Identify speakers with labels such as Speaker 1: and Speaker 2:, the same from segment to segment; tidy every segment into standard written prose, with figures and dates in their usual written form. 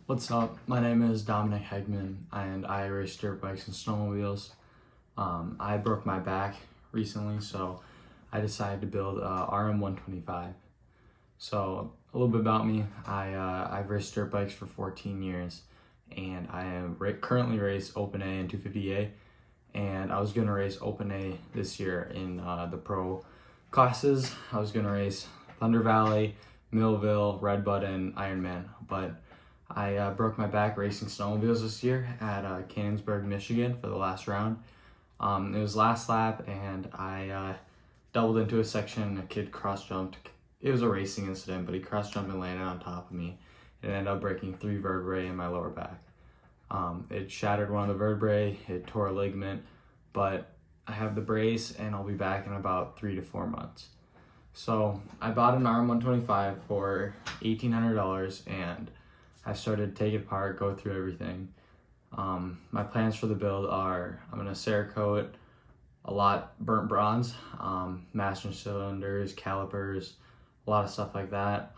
Speaker 1: What's up? My name is Dominic Hegman and I race dirt bikes and snowmobiles. I broke my back recently, so I decided to build a RM125. So a little bit about me, I've raced dirt bikes for 14 years and I am currently race Open A and 250A, and I was going to race Open A this year in the pro classes. I was going to race Thunder Valley, Millville, Redbud, and Ironman, but I broke my back racing snowmobiles this year at Cannonsburg, Michigan for the last round. It was last lap and I doubled into a section. A kid cross jumped. It was a racing incident, but he cross jumped and landed on top of me. It ended up breaking 3 vertebrae in my lower back. It shattered one of the vertebrae, it tore a ligament, but I have the brace and I'll be back in about 3 to 4 months. So I bought an RM125 for $1,800 and I started to take it apart, go through everything. My plans for the build are I'm going to Cerakote a lot burnt bronze, master cylinders, calipers, a lot of stuff like that.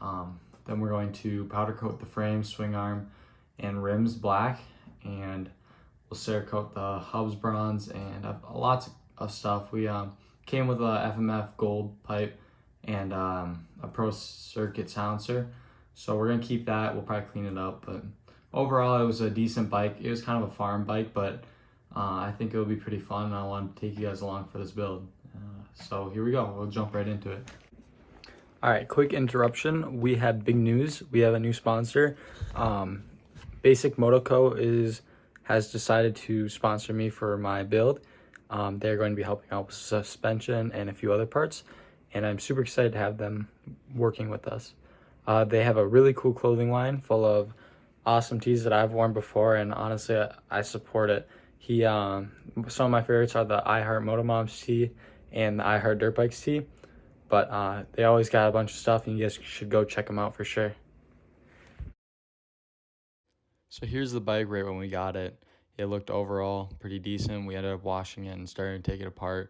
Speaker 1: Then we're going to powder coat the frame, swing arm, and rims black, and we'll Cerakote the hubs bronze and lots of stuff. We came with a FMF gold pipe and a pro circuit silencer. So we're gonna keep that, we'll probably clean it up, but overall it was a decent bike. It was kind of a farm bike, but I think it'll be pretty fun and I want to take you guys along for this build. So here we go, we'll jump right into it. All right, quick interruption. We have big news. We have a new sponsor. Basic Moto Co. has decided to sponsor me for my build. They're going to be helping out with suspension and a few other parts, and I'm super excited to have them working with us. They have a really cool clothing line full of awesome tees that I've worn before, and honestly, I support it. Some of my favorites are the I Heart Motomoms tee and the I Heart Dirt Bikes tee, but they always got a bunch of stuff, and you guys should go check them out for sure. So here's the bike right when we got it. It looked overall pretty decent. We ended up washing it and starting to take it apart.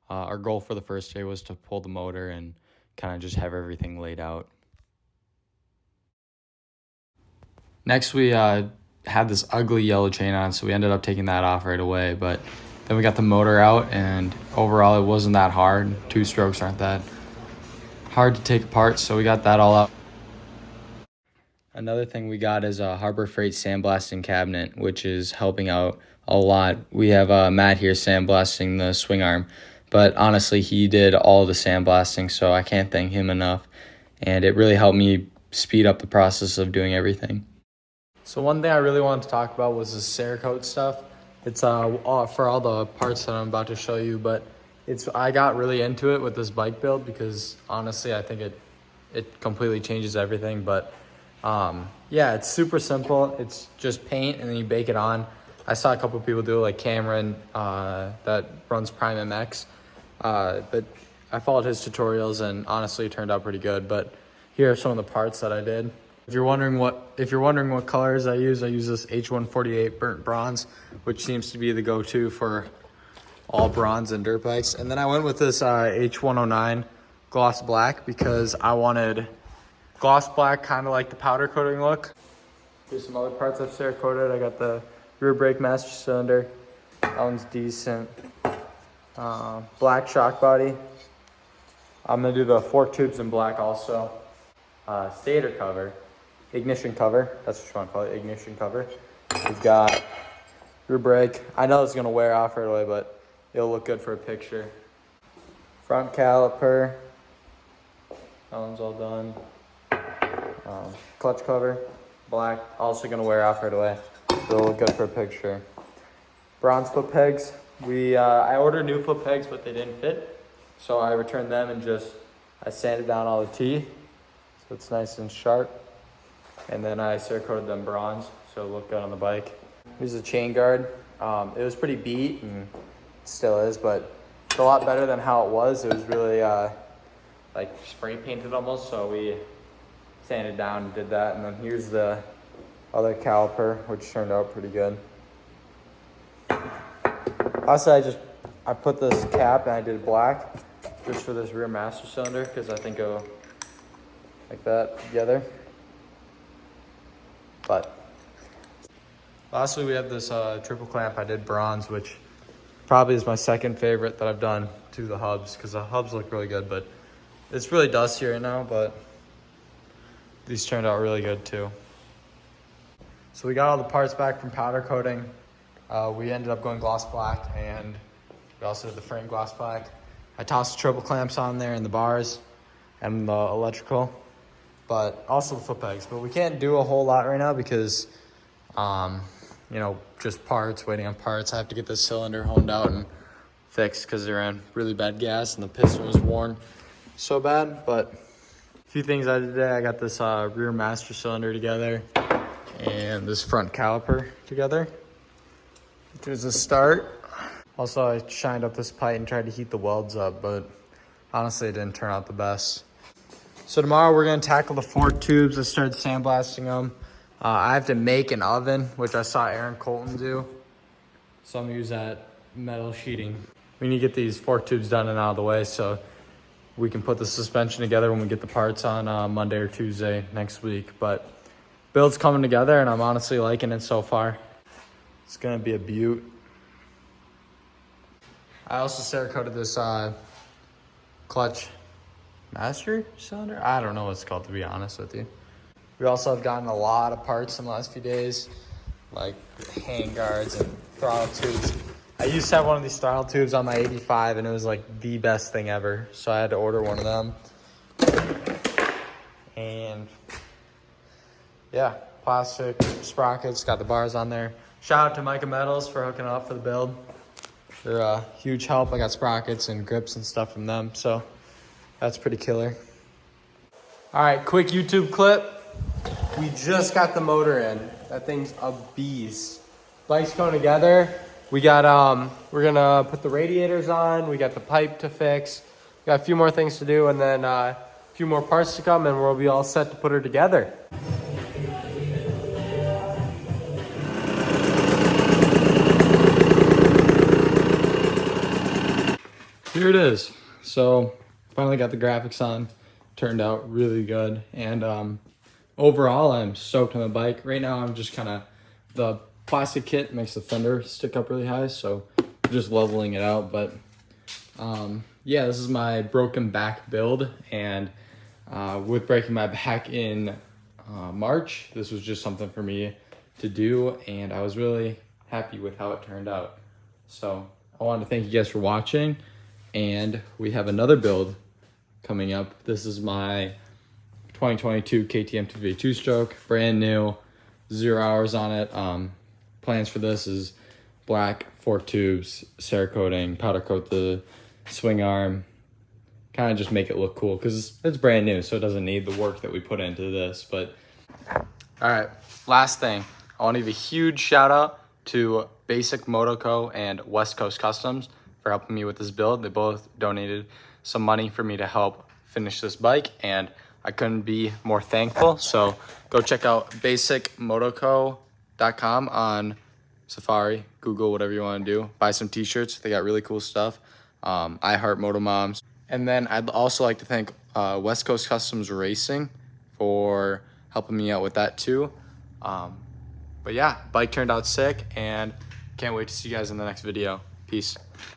Speaker 1: Our goal for the first day was to pull the motor and kind of just have everything laid out. Next, we had this ugly yellow chain on, so we ended up taking that off right away. But then we got the motor out, and overall, it wasn't that hard. 2 strokes aren't that hard to take apart, so we got that all out. Another thing we got is a Harbor Freight sandblasting cabinet, which is helping out a lot. We have Matt here sandblasting the swing arm, but honestly, he did all the sandblasting, so I can't thank him enough. And it really helped me speed up the process of doing everything. So one thing I really wanted to talk about was the Cerakote stuff. It's for all the parts that I'm about to show you, but I got really into it with this bike build because honestly I think it completely changes everything. But yeah, it's super simple. It's just paint and then you bake it on. I saw a couple people do it, like Cameron that runs Prime MX, but I followed his tutorials and honestly it turned out pretty good. But here are some of the parts that I did. If you're wondering what colors I use this H148 burnt bronze, which seems to be the go-to for all bronze and dirt bikes. And then I went with this H109 gloss black because I wanted gloss black, kind of like the powder coating look. Here's some other parts I've Cerakoted. I got the rear brake master cylinder. That one's decent. Black shock body. I'm gonna do the fork tubes in black also. Stator cover. Ignition cover, that's what you want to call it, ignition cover. We've got rear brake. I know it's going to wear off right away, but it'll look good for a picture. Front caliper, that one's all done. Clutch cover, black, also going to wear off right away. It'll look good for a picture. Bronze foot pegs. I ordered new foot pegs, but they didn't fit. So I returned them and I sanded down all the T, so it's nice and sharp. And then I Cerakoted them bronze, so it looked good on the bike. Here's the chain guard. It was pretty beat, and it still is, but it's a lot better than how it was. It was really like spray painted almost, so we sanded down and did that. And then here's the other caliper, which turned out pretty good. Also, I put this cap and I did black just for this rear master cylinder because I think it'll like that together. But Lastly, we have this triple clamp. I did bronze, which probably is my second favorite that I've done to the hubs, because the hubs look really good, but it's really dusty right now, but these turned out really good too. So we got all the parts back from powder coating. We ended up going gloss black, and we also did the frame gloss black. I tossed the triple clamps on there and the bars and the electrical, but also the foot pegs. But we can't do a whole lot right now because, you know, just parts, waiting on parts. I have to get this cylinder honed out and fixed because they're in really bad gas and the piston was worn so bad. But a few things I did today: I got this rear master cylinder together and this front caliper together. There's a start. Also, I shined up this pipe and tried to heat the welds up, but honestly, it didn't turn out the best. So tomorrow we're gonna tackle the fork tubes. I started sandblasting them. I have to make an oven, which I saw Aaron Colton do. So I'm gonna use that metal sheeting. We need to get these fork tubes done and out of the way so we can put the suspension together when we get the parts on Monday or Tuesday next week. But build's coming together and I'm honestly liking it so far. It's gonna be a beaut. I also Cerakoted this clutch master cylinder. I don't know what it's called, to be honest with you. We also have gotten a lot of parts in the last few days, like hand guards and throttle tubes. I used to have one of these throttle tubes on my 85 and it was like the best thing ever. So I had to order one of them. And yeah, plastic sprockets, got the bars on there. Shout out to Micah Metals for hooking up for the build. They're a huge help. I got sprockets and grips and stuff from them, so that's pretty killer. All right, quick YouTube clip. We just got the motor in. That thing's a beast. Bike's going together. We got, we're gonna put the radiators on. We got the pipe to fix. We got a few more things to do and then a few more parts to come and we'll be all set to put her together. Here it is. So finally got the graphics on. Turned out really good. And overall, I'm stoked on the bike. Right now, I'm just kind of, the plastic kit makes the fender stick up really high. So just leveling it out. But yeah, this is my broken back build. And with breaking my back in March, this was just something for me to do. And I was really happy with how it turned out. So I wanted to thank you guys for watching. And we have another build coming up. This is my 2022 KTM 2V two-stroke, brand new, 0 hours on it. Plans for this is black fork tubes, Cerakoting, powder coat the swing arm, kind of just make it look cool because it's brand new, so it doesn't need the work that we put into this. But all right, last thing, I want to give a huge shout out to Basic Moto Co. and West Coast Customs for helping me with this build. They both donated some money for me to help finish this bike, and I couldn't be more thankful. So go check out basicmotoco.com on Safari, Google, whatever you want to do. Buy some t-shirts. They got really cool stuff. I Heart Moto Moms. And then I'd also like to thank West Coast Customs Racing for helping me out with that too. But yeah, bike turned out sick, and can't wait to see you guys in the next video. Peace.